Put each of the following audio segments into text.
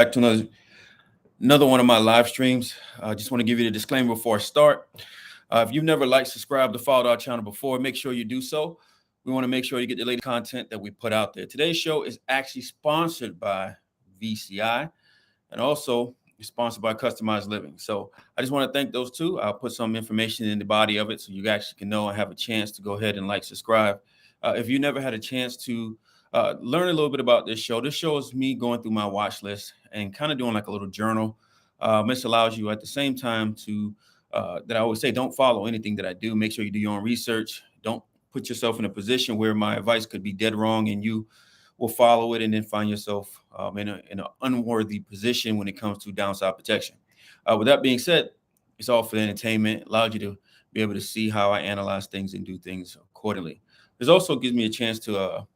Back to another one of my live streams. I just want to give you the disclaimer before I start. If you've never liked, subscribed, or followed our channel before, make sure you do so. We want to make sure you get the latest content that we put out there. Today's show is actually sponsored by VCI and also sponsored by Customized Living. So I just want to thank those two. I'll put some information in the body of it so you actually can know and have a chance to go ahead and like, subscribe. If you never had a chance to learn a little bit about this show is me going through my watch list and kind of doing like a little journal. This allows you at the same time to, that I always say, don't follow anything that I do. Make sure you do your own research. Don't put yourself in a position where my advice could be dead wrong and you will follow it and then find yourself in an unworthy position when it comes to downside protection. With that being said, it's all for entertainment. It allows you to be able to see how I analyze things and do things accordingly. This also gives me a chance to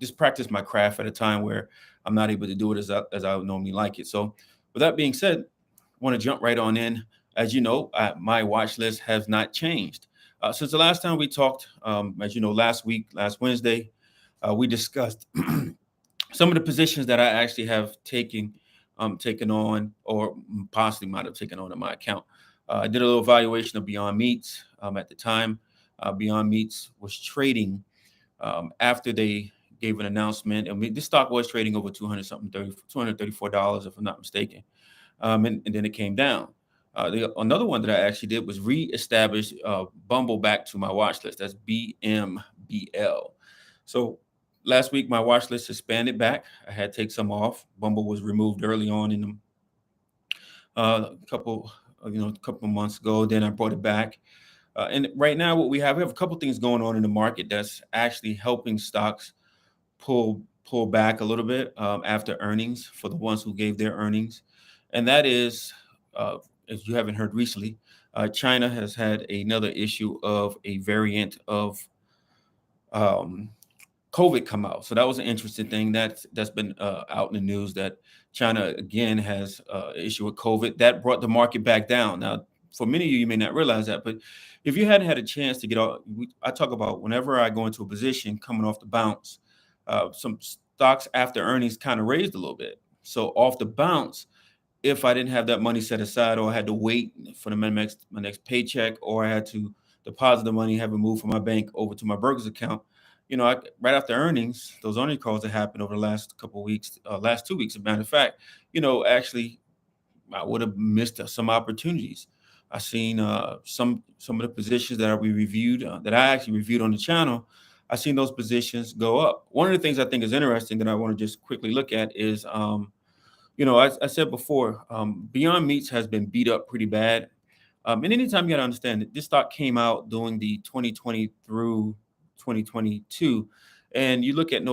just practice my craft at a time where I'm not able to do it as I would normally like it. So with that being said, I want to jump right on in. As you know, my watch list has not changed. Since the last time we talked, as you know, last Wednesday, we discussed some of the positions that I actually have taken on or possibly might have taken on in my account. I did a little evaluation of Beyond Meats at the time. Beyond Meats was trading after they gave an announcement, and this stock was trading over $234, if I'm not mistaken, and then it came down. Another one that I actually did was reestablish Bumble back to my watch list. That's BMBL. So last week my watch list expanded back. I had to take some off. Bumble was removed early on in the a couple months ago. Then I brought it back. And right now, what we have a couple things going on in the market that's actually helping stocks pull back a little bit after earnings for the ones who gave their earnings, and that is, if you haven't heard recently, China has had another issue of a variant of COVID come out. So that was an interesting thing that's been out in the news, that China again has an issue with COVID that brought the market back down. Now, for many of you, you may not realize that, but if you hadn't had a chance to get out, I talk about whenever I go into a position coming off the bounce, some stocks after earnings kind of raised a little bit. So off the bounce, if I didn't have that money set aside, or I had to wait for my next paycheck, or I had to deposit the money, have it moved from my bank over to my Burgers account, right after earnings, those earnings calls that happened over the last couple of weeks, last 2 weeks, as a matter of fact, actually, I would have missed some opportunities. I've seen some of the positions that we reviewed, that I actually reviewed on the channel. I've seen those positions go up. One of the things I think is interesting that I want to just quickly look at is, I said before, Beyond Meats has been beat up pretty bad. And anytime you got to understand that this stock came out during the 2020 through 2022, and you look at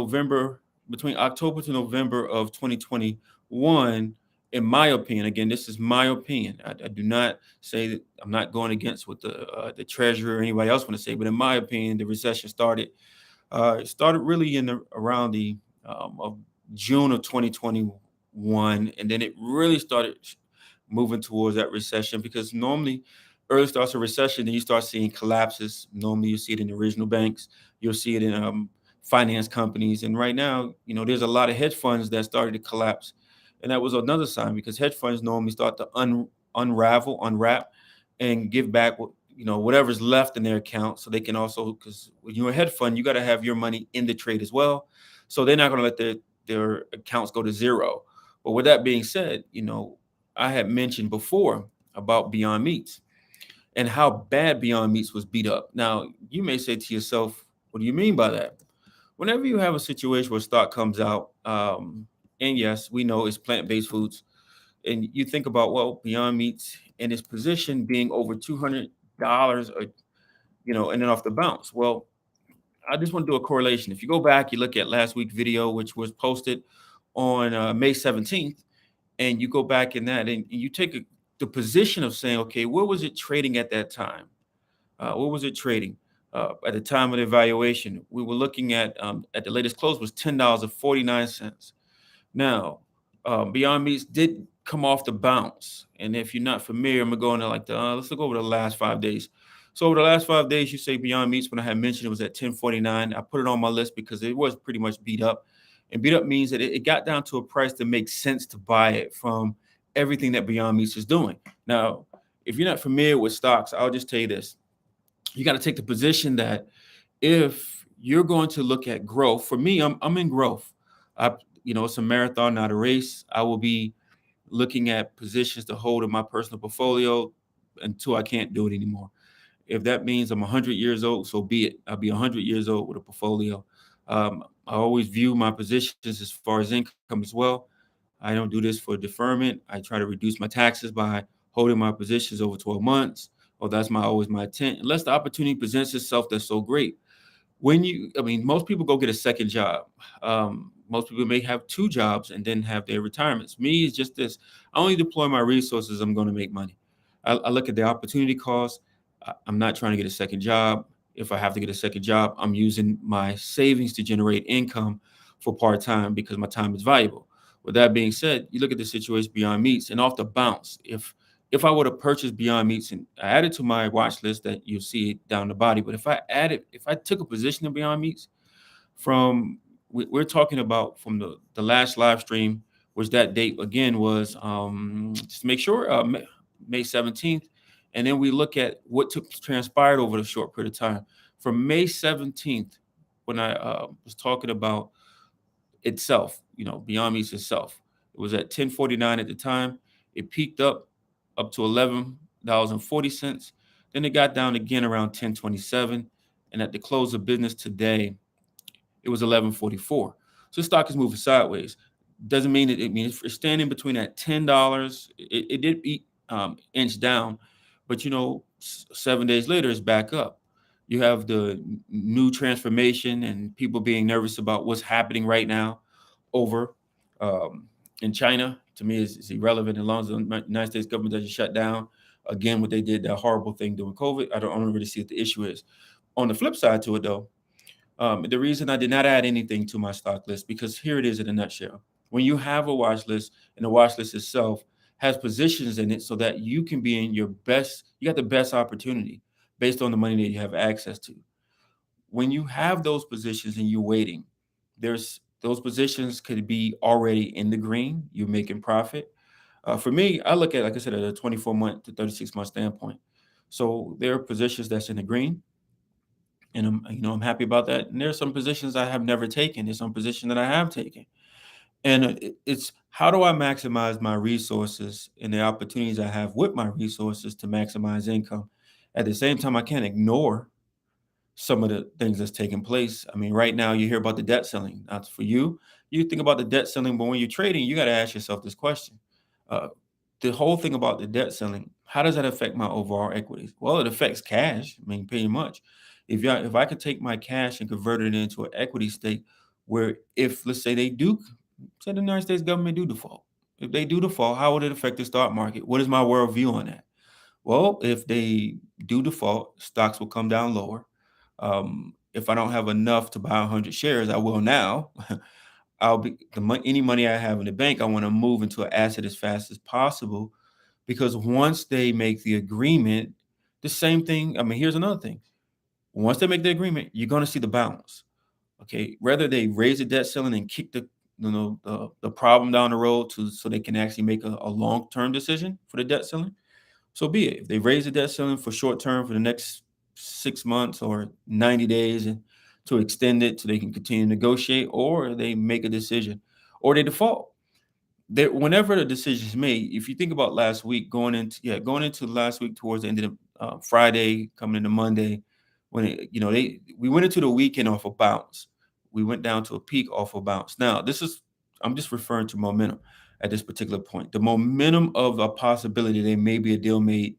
between October to November of 2021, in my opinion, again, this is my opinion. I do not say that I'm not going against what the treasurer or anybody else want to say, but in my opinion, the recession started really around the of June of 2021, and then it really started moving towards that recession, because normally early starts a recession, then you start seeing collapses. Normally you see it in the regional banks, you'll see it in finance companies, and right now, there's a lot of hedge funds that started to collapse. And that was another sign, because hedge funds normally start to unwrap, and give back whatever's left in their account, so they can also, because when you're a hedge fund, you got to have your money in the trade as well. So they're not going to let their accounts go to zero. But with that being said, I had mentioned before about Beyond Meats and how bad Beyond Meats was beat up. Now, you may say to yourself, what do you mean by that? Whenever you have a situation where stock comes out, and yes, we know it's plant-based foods, and you think about, well, Beyond Meats and its position being over $200, and then off the bounce. Well, I just want to do a correlation. If you go back, you look at last week's video, which was posted on May 17th, and you go back in that, and you take the position of saying, okay, where was it trading at that time? Where was it trading? At the time of the evaluation, we were looking at the latest close was $10.49. Now, Beyond Meats did come off the bounce, and if you're not familiar, I'm gonna go into let's look over the last 5 days. So over the last 5 days, you say Beyond Meats, when I had mentioned it was at 10.49. I put it on my list because it was pretty much beat up, And beat up means that it got down to a price that makes sense to buy it from everything that Beyond Meats is doing. Now, if you're not familiar with stocks, I'll just tell you this. You got to take the position that if you're going to look at growth, for me, I'm in growth. I, it's a marathon, not a race. I will be looking at positions to hold in my personal portfolio until I can't do it anymore. If that means I'm 100 years old, so be it. I'll be 100 years old with a portfolio. I always view my positions as far as income as well. I don't do this for deferment. I try to reduce my taxes by holding my positions over 12 months. Or that's my always my intent. Unless the opportunity presents itself that's so great. Most people go get a second job. Most people may have two jobs and then have their retirements. Me is just this. I only deploy my resources. I'm going to make money. I look at the opportunity cost. I'm not trying to get a second job. If I have to get a second job, I'm using my savings to generate income for part-time because my time is valuable. With that being said, you look at the situation Beyond Meats and off the bounce. If I were to purchase Beyond Meats and I add it to my watch list that you'll see down the body, but if I took a position in Beyond Meats from, we're talking about from the last live stream, which that date again was, just to make sure, May 17th. And then we look at what transpired over the short period of time. From May 17th, when I was talking about itself, Beyond Meats itself, it was at 10.49 at the time. It peaked up to $11.40. Then it got down again around 10.27. And at the close of business today, it was 11.44. So the stock is moving sideways. Doesn't mean it means if it's standing between that $10. It did inch down, but 7 days later it's back up. You have the new transformation and people being nervous about what's happening right now over in China. To me, is irrelevant as long as the United States government doesn't shut down again what they did, that horrible thing during COVID. I don't really see what the issue is. On the flip side to it, though, the reason I did not add anything to my stock list, because here it is in a nutshell. When you have a watch list and the watch list itself has positions in it so that you can be in your best, you got the best opportunity based on the money that you have access to. When you have those positions and you're waiting, there's those positions could be already in the green, you're making profit. For me, I look at, like I said, at a 24-month to 36-month standpoint. So there are positions that's in the green, and I'm happy about that. And there's some positions I have never taken. There's some positions that I have taken, and it's how do I maximize my resources and the opportunities I have with my resources to maximize income. At the same time, I can't ignore some of the things that's taking place. I mean, right now you hear about the debt ceiling. That's for you. You think about the debt ceiling, but when you're trading, you got to ask yourself this question. Uh, the whole thing about the debt ceiling, how does that affect my overall equities? Well, it affects cash. I mean, pretty much. If I could take my cash and convert it into an equity stake, where if let's say say the United States government do default, if they do default, how would it affect the stock market? What is my worldview on that? Well, if they do default, stocks will come down lower. If I don't have enough to buy 100 shares, I will now. Any money I have in the bank, I want to move into an asset as fast as possible, because once they make the agreement, the same thing. I mean, here's another thing. Once they make the agreement, you're going to see the bounce. Okay, whether they raise the debt ceiling and kick the problem down the road so they can actually make a long-term decision for the debt ceiling, so be it. If they raise the debt ceiling for short term for the next 6 months or 90 days and to extend it so they can continue to negotiate, or they make a decision or they default. Whenever the decision is made, if you think about last week, going into last week towards the end of Friday, coming into Monday, when we went into the weekend off a bounce. We went down to a peak off a bounce. Now, I'm just referring to momentum at this particular point. The momentum of a possibility there may be a deal made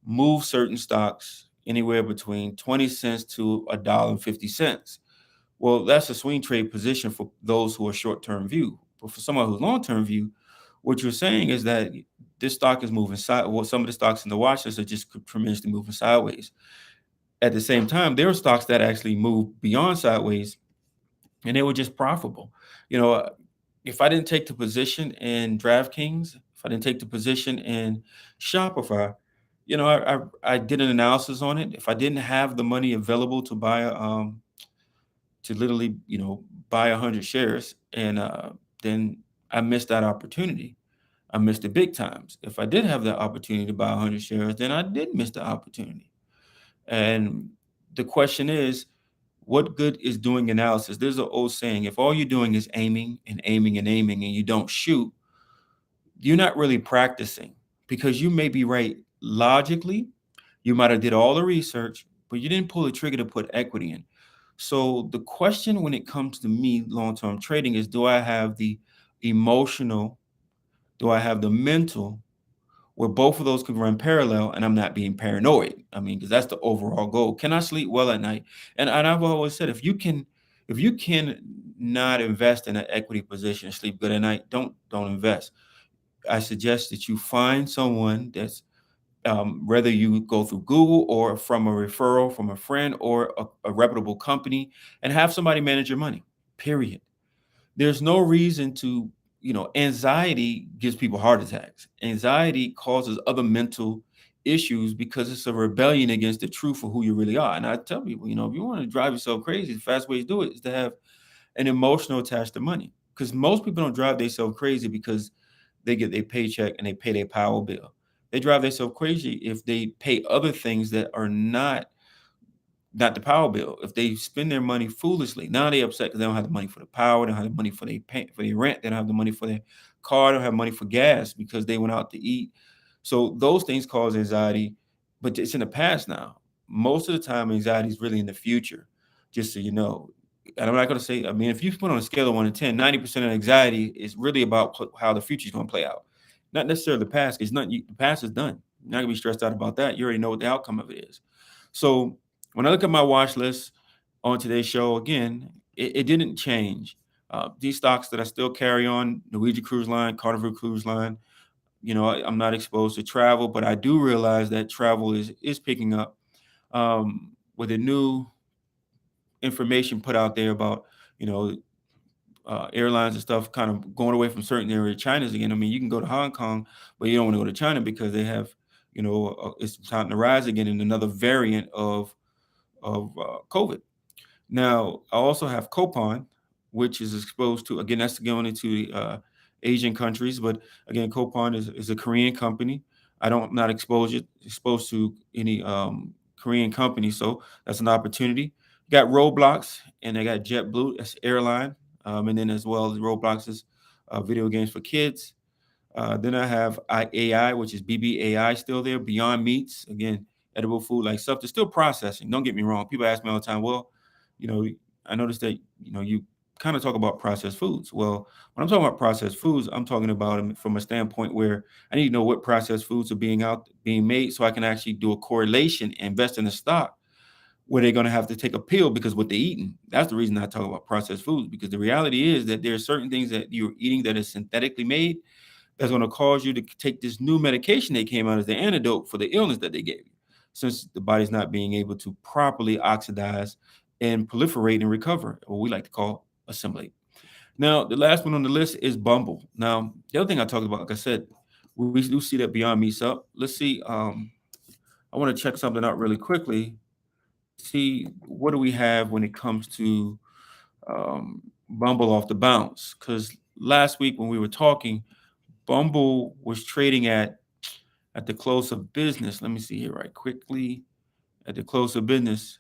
move certain stocks anywhere between 20 cents to $1.50. Well, that's a swing trade position for those who are short-term view. But for someone who's long-term view, what you're saying is that this stock is moving sideways. Well, some of the stocks in the watch list are just tremendously moving sideways. At the same time, there are stocks that actually move beyond sideways, and they were just profitable. You know, if I didn't take the position in DraftKings, if I didn't take the position in Shopify, I did an analysis on it. If I didn't have the money available to buy to literally, buy 100 shares, and then I missed that opportunity. I missed it big times. If I did have that opportunity to buy 100 shares, then I did miss the opportunity. And the question is, what good is doing analysis? There's an old saying: if all you're doing is aiming and aiming and aiming, and you don't shoot, you're not really practicing, because you may be right logically. You might have did all the research, but you didn't pull the trigger to put equity in. So the question when it comes to me long-term trading is, do I have the emotional, do I have the mental, where both of those can run parallel and I'm not being paranoid? I mean, because that's the overall goal. Can I sleep well at night? And I've always said, if you can not invest in an equity position and sleep good at night, don't invest. I suggest that you find someone that's, whether you go through Google or from a referral from a friend or a reputable company, and have somebody manage your money, period. There's no reason to, anxiety gives people heart attacks. Anxiety causes other mental issues because it's a rebellion against the truth of who you really are. And I tell people, if you want to drive yourself crazy, the fast way to do it is to have an emotional attached to money. Because most people don't drive themselves crazy because they get their paycheck and they pay their power bill. They drive themselves crazy if they pay other things that are not the power bill. If they spend their money foolishly, now they upset because they don't have the money for the power, they don't have the money for their pay, for their rent, they don't have the money for their car, they don't have money for gas because they went out to eat. So those things cause anxiety, but it's in the past now. Most of the time, anxiety is really in the future, just so you know. And I'm not going to say, I mean, if you put on a scale of 1 to 10, 90% of anxiety is really about how the future is going to play out. Not necessarily the past, because the past is done. You're not going to be stressed out about that. You already know what the outcome of it is. So when I look at my watch list on today's show, again, it didn't change. These stocks that I still carry on: Norwegian Cruise Line, Carnival Cruise Line. I'm not exposed to travel, but I do realize that travel is picking up, with the new information put out there about, you know airlines and stuff kind of going away from certain areas. China's again. I mean, you can go to Hong Kong, but you don't want to go to China because they have, it's starting to rise again in another variant of COVID. Now, I also have Coupon, which is exposed to, again, that's going into Asian countries, but again, Coupon is a Korean company. I don't not exposed to any Korean company, so that's an opportunity. Got Roblox, and I got JetBlue, that's airline, and then as well as Roblox is video games for kids. Then I have AI, which is BBAI, still there. Beyond Meats, again, edible food like stuff. They're still processing. Don't get me wrong. People ask me all the time, well, you know, I noticed that, you kind of talk about processed foods. Well, when I'm talking about processed foods, I'm talking about them from a standpoint where I need to know what processed foods are being made, so I can actually do a correlation, invest in a stock where they're going to have to take a pill because what they're eating. That's the reason I talk about processed foods, because the reality is that there are certain things that you're eating that is synthetically made that's going to cause you to take this new medication that came out as the antidote for the illness that they gave you, since the body's not being able to properly oxidize and proliferate and recover, what we like to call assimilate. Now, the last one on the list is Bumble. Now, the other thing I talked about, like I said, we do see that Beyond Meat's up. Let's see. I want to check something out really quickly. See, what do we have when it comes to Bumble off the bounce? Because last week when we were talking, Bumble was trading at the close of business. Let me see here right quickly. At the close of business,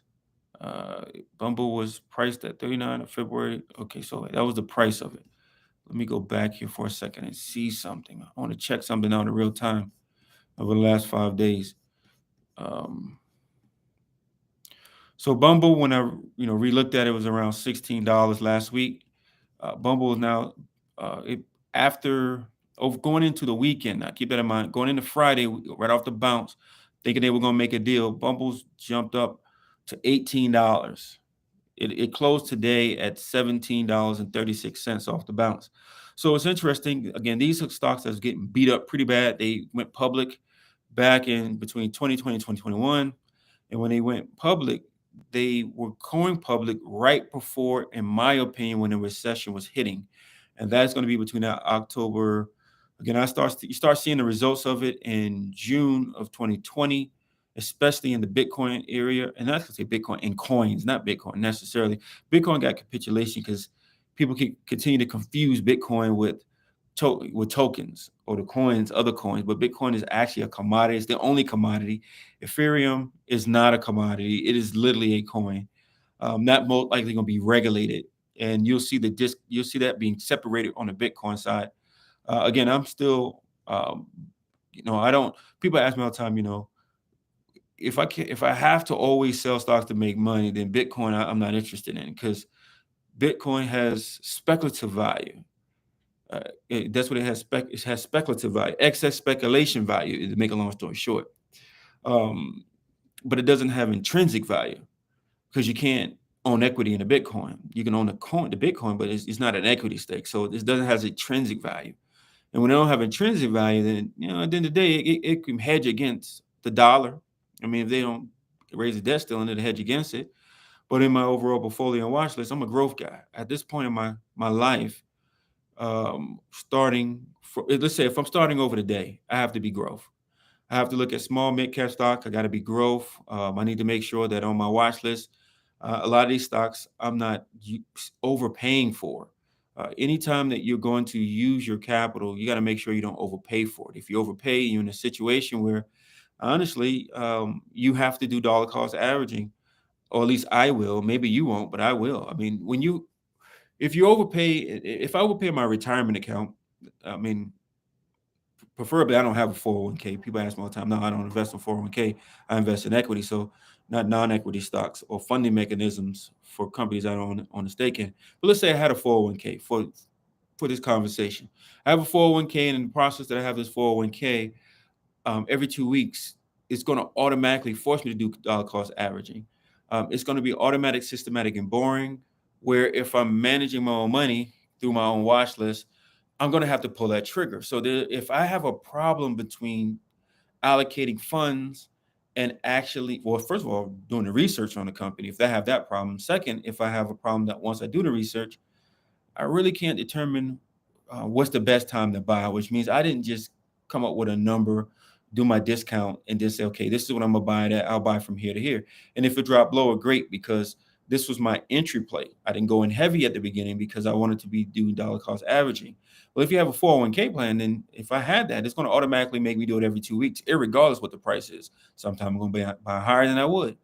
uh, Bumble was priced at 39 of February. Okay, so that was the price of it. Let me go back here for a second and see something. I want to check something out in real time over the last 5 days. Um, so Bumble, when I relooked at it, was around $16 last week. Bumble is now it, after going into the weekend. Now keep that in mind. Going into Friday, right off the bounce, thinking they were going to make a deal. Bumble's jumped up to $18. It closed today at $17.36 off the bounce. So it's interesting. Again, these are stocks that's getting beat up pretty bad. They went public back in between 2020 and 2021. And when they went public, they were going public right before, in my opinion, when the recession was hitting. And that's going to be between that October. Again, you start seeing the results of it in June of 2020. especially in the Bitcoin area. And I could say Bitcoin in coins, not Bitcoin necessarily. Bitcoin got capitulation because people continue to confuse Bitcoin with with tokens or the coins, other coins. But Bitcoin is actually a commodity. It's the only commodity. Ethereum is not a commodity. It is literally a coin. Not most likely going to be regulated, and you'll see that being separated on the Bitcoin side. Again, I'm still, I don't. People ask me all the time, if I have to always sell stocks to make money, then Bitcoin I'm not interested in because Bitcoin has speculative value. That's what it has. It has speculative value, excess speculation value. To make a long story short, um, but it doesn't have intrinsic value because you can't own equity in a Bitcoin. You can own the Bitcoin, but it's not an equity stake, so this doesn't have intrinsic value. And when they don't have intrinsic value, then at the end of the day, it can hedge against the dollar. I mean, if they don't raise the debt ceiling, it'll hedge against it. But in my overall portfolio and watch list, I'm a growth guy. At this point in my life, let's say if I'm starting over the day, I have to be growth. I have to look at small mid cap stock. I got to be growth. I need to make sure that on my watch list, a lot of these stocks I'm not overpaying for. Anytime that you're going to use your capital, you got to make sure you don't overpay for it. If you overpay, you're in a situation where, honestly, you have to do dollar cost averaging, or at least I will. Maybe you won't, but I will. I mean, if you overpay, if I overpay my retirement account, I mean, preferably I don't have a 401k. People ask me all the time, no, I don't invest in 401k. I invest in equity. So not non-equity stocks or funding mechanisms for companies I don't own a stake in. But let's say I had a 401k for this conversation. I have a 401k, and in the process that I have this 401k, every 2 weeks, it's going to automatically force me to do dollar cost averaging. It's going to be automatic, systematic, and boring, where if I'm managing my own money through my own watch list, I'm going to have to pull that trigger. So if I have a problem between allocating funds and actually, well, first of all, doing the research on the company, if I have that problem. Second, if I have a problem that once I do the research, I really can't determine what's the best time to buy, which means I didn't just come up with a number, do my discount, and just say, okay, this is what I'm gonna buy it at. I'll buy from here to here. And if it dropped lower, great, because this was my entry play. I didn't go in heavy at the beginning because I wanted to be doing dollar cost averaging. Well, if you have a 401k plan, then if I had that, it's going to automatically make me do it every 2 weeks, irregardless what the price is. Sometimes I'm going to buy higher than I would.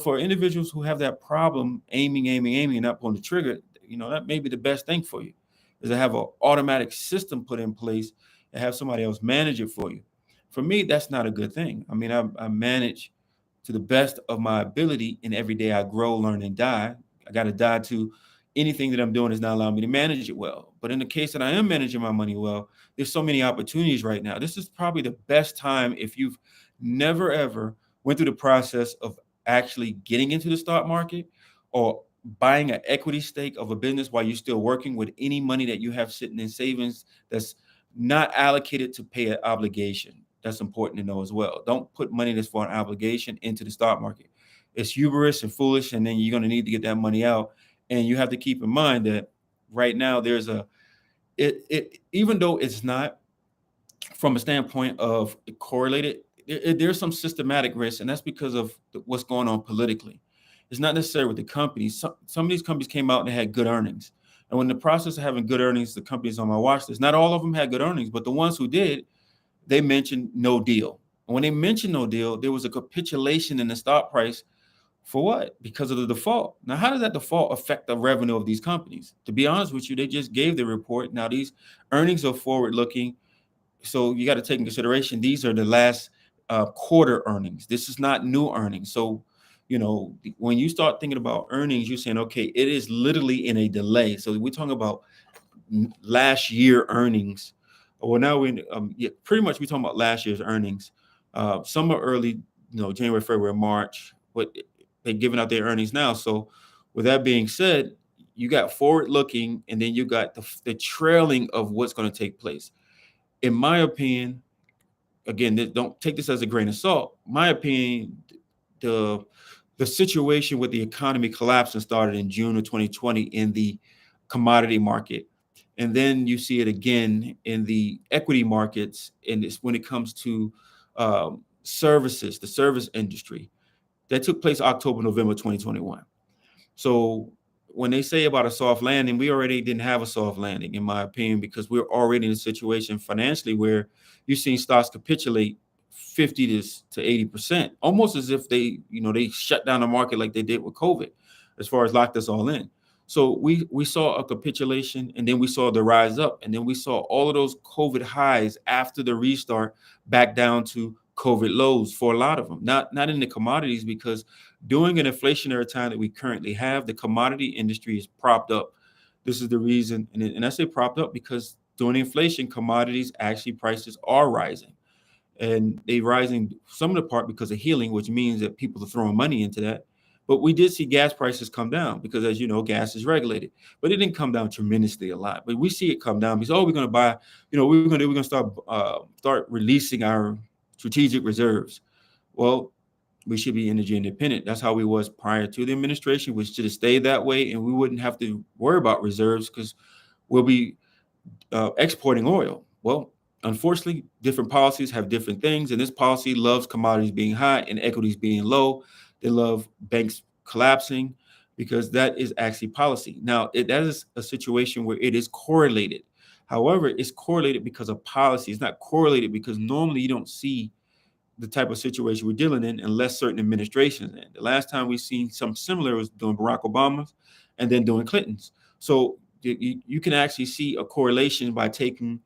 For individuals who have that problem, aiming, and not pulling the trigger, that may be the best thing for you, is to have an automatic system put in place and have somebody else manage it for you. For me, that's not a good thing. I mean, I manage to the best of my ability, and every day I grow, learn, and die. I got to die to anything that I'm doing is not allowing me to manage it well. But in the case that I am managing my money well, there's so many opportunities right now. This is probably the best time if you've never ever went through the process of actually getting into the stock market or buying an equity stake of a business while you're still working with any money that you have sitting in savings that's not allocated to pay an obligation. That's important to know as well. Don't put money that's for an obligation into the stock market. It's hubris and foolish, and then you're going to need to get that money out. And you have to keep in mind that right now there's even though it's not from a standpoint of correlated, there's some systematic risk, and that's because of what's going on politically. It's not necessarily with the companies. Some of these companies came out and they had good earnings. And when the process of having good earnings, the companies on my watch list, not all of them had good earnings, but the ones who did, they mentioned no deal. And when they mentioned no deal, there was a capitulation in the stock price. For what? Because of the default. Now, how does that default affect the revenue of these companies? To be honest with you, they just gave the report. Now, these earnings are forward looking. So you got to take in consideration, these are the last quarter earnings. This is not new earnings. So, when you start thinking about earnings, you're saying, okay, it is literally in a delay. So we're talking about last year earnings. Well, now pretty much we're talking about last year's earnings. Some are early, January, February, March, but they're giving out their earnings now. So with that being said, you got forward looking, and then you got the trailing of what's going to take place. In my opinion, again, don't take this as a grain of salt. My opinion, the situation with the economy collapsing started in June of 2020 in the commodity market. And then you see it again in the equity markets. And it's when it comes to services, the service industry, that took place October, November 2021. So when they say about a soft landing, we already didn't have a soft landing, in my opinion, because we're already in a situation financially where you're seeing stocks capitulate 50 to 80%, almost as if they shut down the market like they did with COVID, as far as locked us all in. So we saw a capitulation, and then we saw the rise up, and then we saw all of those COVID highs after the restart back down to COVID lows for a lot of them. Not in the commodities, because during an inflationary time that we currently have, the commodity industry is propped up. This is the reason, and I say propped up because during inflation, commodities actually prices are rising, and they rising some of the part because of healing, which means that people are throwing money into that. But we did see gas prices come down because, as you know, gas is regulated, but it didn't come down tremendously a lot. But we see it come down because, oh, we're going to buy, we're going to start releasing our strategic reserves. Well, we should be energy independent. That's how we was prior to the administration. We should have stayed that way, and we wouldn't have to worry about reserves because we'll be exporting oil. Well, unfortunately, different policies have different things, and this policy loves commodities being high and equities being low. They love banks collapsing because that is actually policy. Now, that is a situation where it is correlated. However, it's correlated because of policy. It's not correlated because normally you don't see the type of situation we're dealing in unless certain administrations. And the last time we've seen something similar was during Barack Obama's and then during Clinton's. So you can actually see a correlation by taking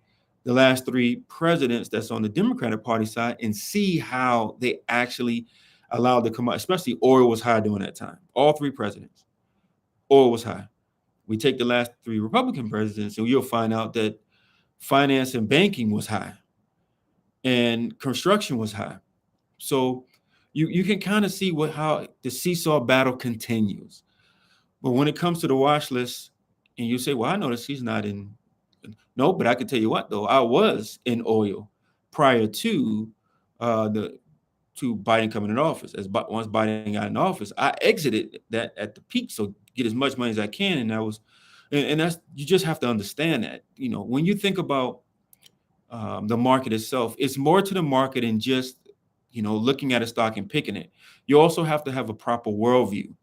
the last three presidents that's on the Democratic Party side and see how they actually allowed the commodity, especially oil was high during that time. All three presidents, oil was high. We take the last three Republican presidents and you'll find out that finance and banking was high and construction was high. So you can kind of see how the seesaw battle continues. But when it comes to the watch list, and you say, well, I noticed he's not in. No, but I can tell you what, though, I was in oil prior to Biden coming in office. Once Biden got in office, I exited that at the peak, so get as much money as I can. And that's, you just have to understand that, when you think about the market itself, it's more to the market than just looking at a stock and picking it. You also have to have a proper worldview.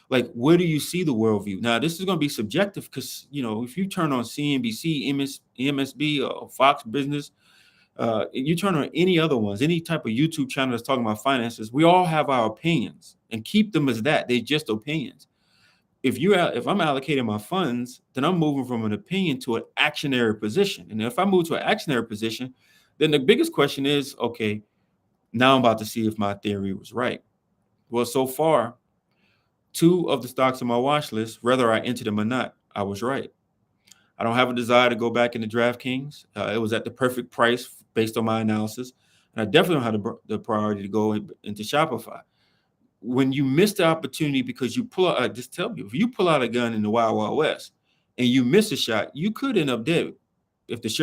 Like, where do you see the worldview? Now, this is going to be subjective because, if you turn on CNBC, MSB, or Fox Business, you turn on any other ones, any type of YouTube channel that's talking about finances, we all have our opinions and keep them as that. They're just opinions. If I'm allocating my funds, then I'm moving from an opinion to an actionary position. And if I move to an actionary position, then the biggest question is, okay, now I'm about to see if my theory was right. Well, so far, two of the stocks on my watch list, whether I entered them or not, I was right. I don't have a desire to go back into DraftKings. It was at the perfect price based on my analysis. And I definitely don't have the priority to go into Shopify. When you miss the opportunity because you pull out, just tell you, if you pull out a gun in the Wild Wild West and you miss a shot, you could end up dead. If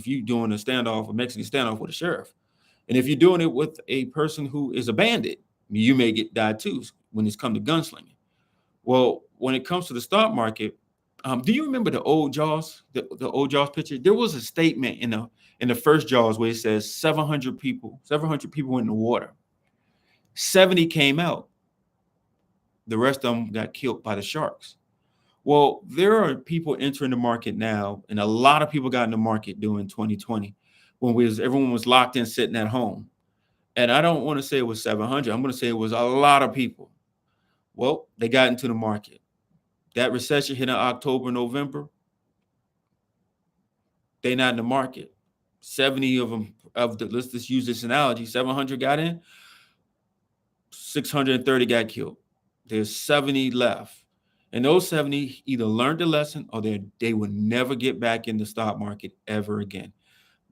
you're doing a Mexican standoff with a sheriff. And if you're doing it with a person who is a bandit, you may die too when it's come to gunslinging. Well, when it comes to the stock market, do you remember the old Jaws, the old Jaws picture? There was a statement in the first Jaws where it says 700 people in the water. 70 came out. The rest of them got killed by the sharks. Well, there are people entering the market now, and a lot of people got in the market during 2020 when everyone was locked in sitting at home. And I don't want to say it was 700. I'm going to say it was a lot of people. Well, they got into the market. That recession hit in October, November. They're not in the market. 70 of them, let's just use this analogy, 700 got in, 630 got killed. There's 70 left. And those 70 either learned the lesson or they will never get back in the stock market ever again.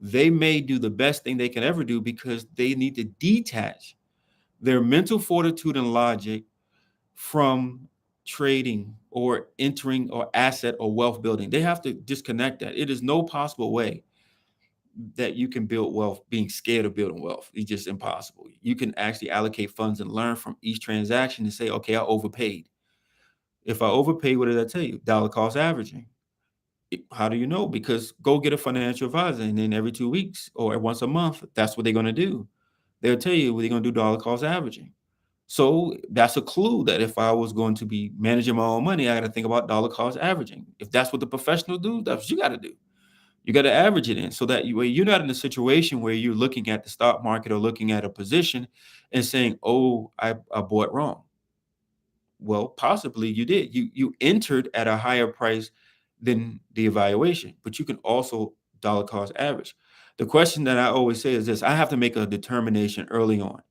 They may do the best thing they can ever do because they need to detach their mental fortitude and logic from trading or entering or asset or wealth building. They have to disconnect that. It is no possible way that you can build wealth being scared of building wealth. It's just impossible. You can actually allocate funds and learn from each transaction and say, okay, I overpaid. If I overpaid, what did I tell you? Dollar cost averaging. How do you know? Because go get a financial advisor, and then every 2 weeks or once a month, that's what they're going to do. They'll tell you they're going to do dollar cost averaging. So that's a clue that if I was going to be managing my own money, I got to think about dollar cost averaging. If that's what the professionals do, that's what you got to do. You got to average it in so that you're not in a situation where you're looking at the stock market or looking at a position and saying, "Oh, I bought wrong." Well, possibly you did. You entered at a higher price than the evaluation, but you can also dollar cost average. The question that I always say is this: I have to make a determination early on.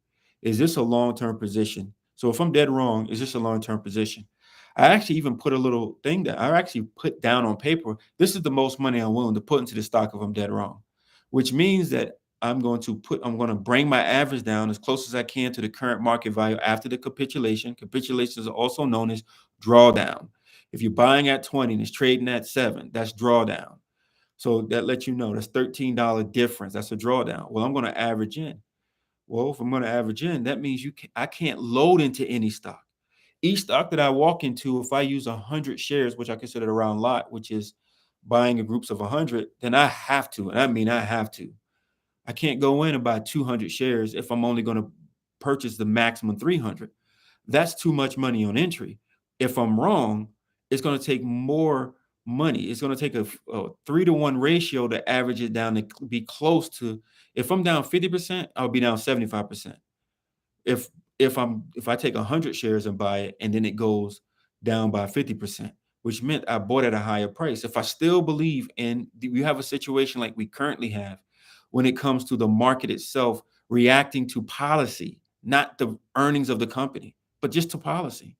Is this a long-term position? So if I'm dead wrong, is this a long-term position? I actually even put a little thing that I actually put down on paper. This is the most money I'm willing to put into the stock if I'm dead wrong, which means that I'm going to bring my average down as close as I can to the current market value after the capitulation. Capitulations are also known as drawdown. If you're buying at 20 and it's trading at 7, that's drawdown. So that lets you know that's $13 difference. That's a drawdown. Well, I'm going to average in. Well, if I'm going to average in, that means I can't load into any stock. Each stock that I walk into, if I use 100 shares, which I consider a round lot, which is buying in groups of 100, then I have to. And I mean, I have to. I can't go in and buy 200 shares if I'm only going to purchase the maximum 300. That's too much money on entry. If I'm wrong, it's going to take more money. It's going to take a 3-to-1 ratio to average it down to be close to. If I'm down 50%, I'll be down 75%. If if I take 100 shares and buy it and then it goes down by 50%, which meant I bought at a higher price. If I still believe in you have a situation like we currently have when it comes to the market itself reacting to policy, not the earnings of the company, but just to policy.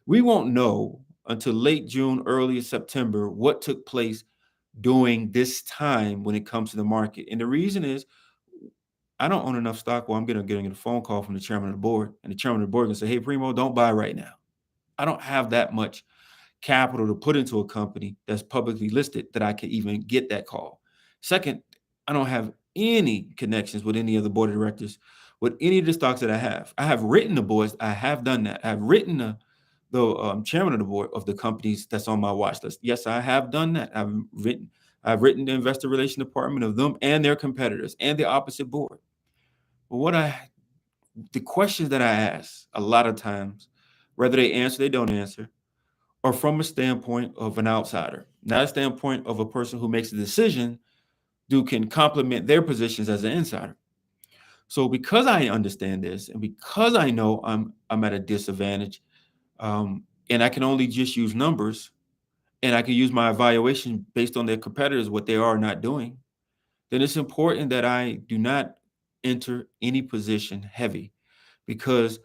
We won't know until late June, early September what took place during this time when it comes to the market. And the reason is I don't own enough stock where I'm getting a phone call from the chairman of the board, and the chairman of the board can say, "Hey, Primo, don't buy right now." I don't have that much capital to put into a company that's publicly listed that I could even get that call. Second, I don't have any connections with any of the board of directors with any of the stocks that I have. I have written the boards. I have done that. I've written the chairman of the board of the companies that's on my watch list. Yes, I have done that. I've written the investor relation department of them and their competitors and the opposite board. But the questions that I ask a lot of times, whether they answer, they don't answer, are from a standpoint of an outsider, not a standpoint of a person who makes a decision who can complement their positions as an insider. So because I understand this and because I know I'm at a disadvantage, and I can only just use numbers and I can use my evaluation based on their competitors, what they are not doing, then it's important that I do not enter any position heavy because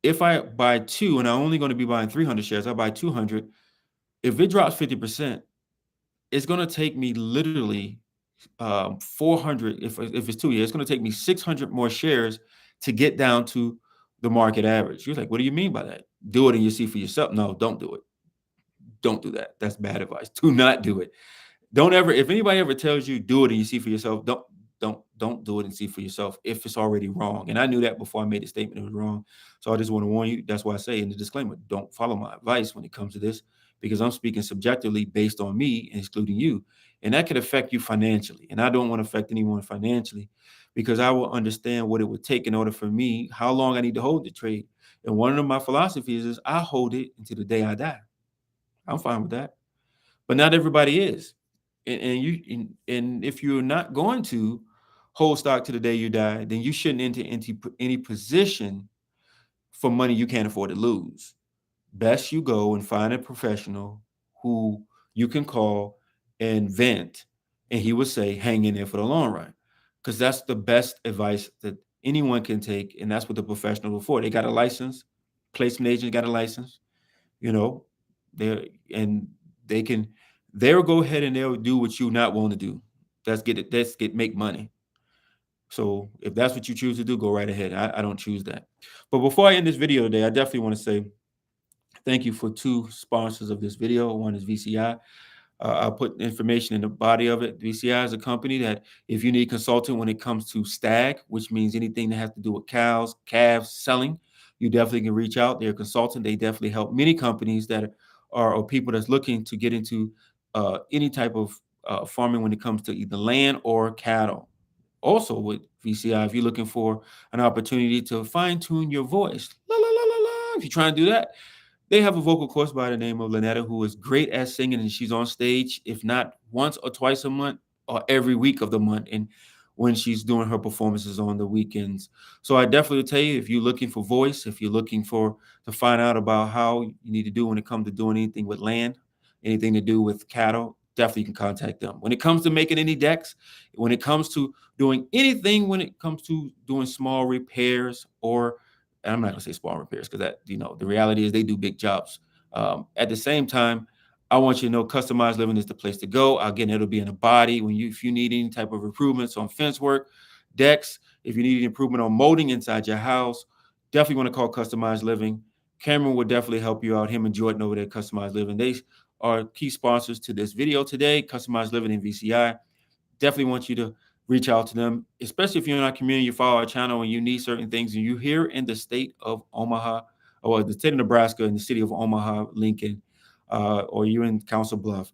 if I buy two and I'm only going to be buying 300 shares, I buy 200. If it drops 50%, it's going to take me literally 400. If it's 2 years, it's going to take me 600 more shares to get down to the market average. You're like, what do you mean by that? Do it and you see for yourself. No, don't do it. Don't do that. That's bad advice. Do not do it. Don't ever, if anybody ever tells you do it and you see for yourself, don't do it and see for yourself if it's already wrong. And I knew that before I made the statement it was wrong. So I just want to warn you. That's why I say in the disclaimer, don't follow my advice when it comes to this, because I'm speaking subjectively based on me and excluding you. And that could affect you financially. And I don't want to affect anyone financially because I will understand what it would take in order for me, how long I need to hold the trade. And one of my philosophies is I hold it until the day I die. I'm fine with that. But not everybody is. And if you're not going to hold stock to the day you die, then you shouldn't enter into any position for money you can't afford to lose. Best you go and find a professional who you can call and vent, and he will say, hang in there for the long run. Because that's the best advice that anyone can take, and that's what the professional are for. They got a license, placement agent got a license, you know, and they can they'll go ahead and they'll do what you not want to do. Make money. So if that's what you choose to do, go right ahead. I don't choose that. But before I end this video today, I definitely want to say thank you for two sponsors of this video. One is VCI. I'll put information in the body of it. VCI is a company that if you need consulting when it comes to stag, which means anything that has to do with cows, calves, selling, you definitely can reach out. They're a consultant. They definitely help many companies that are or people that's looking to get into any type of farming when it comes to either land or cattle. Also with VCI, if you're looking for an opportunity to fine tune your voice, la la la la la, if you're trying to do that, they have a vocal coach by the name of Lynetta who is great at singing, and she's on stage, if not once or twice a month or every week of the month. And when she's doing her performances on the weekends. So I definitely would tell you, if you're looking for voice, if you're looking for to find out about how you need to do when it comes to doing anything with land, anything to do with cattle, definitely you can contact them. When it comes to making any decks, when it comes to doing anything, when it comes to doing small repairs, or and I'm not gonna say small repairs because that, the reality is they do big jobs. At the same time, I want you to know customized living is the place to go. Again, it'll be in a body when if you need any type of improvements on fence work, decks, if you need an improvement on molding inside your house, definitely want to call Customized Living. Cameron will definitely help you out. Him and Jordan over there, Customized Living. They are key sponsors to this video today. Customized Living and VCI. Definitely want you to reach out to them, especially if you're in our community, you follow our channel, and you need certain things, and you're here in the state of Omaha, or the state of Nebraska, in the city of Omaha, Lincoln, or you're in Council Bluff.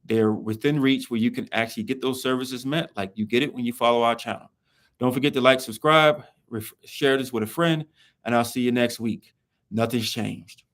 They're within reach where you can actually get those services met. Like you get it when you follow our channel. Don't forget to like, subscribe, share this with a friend, and I'll see you next week. Nothing's changed.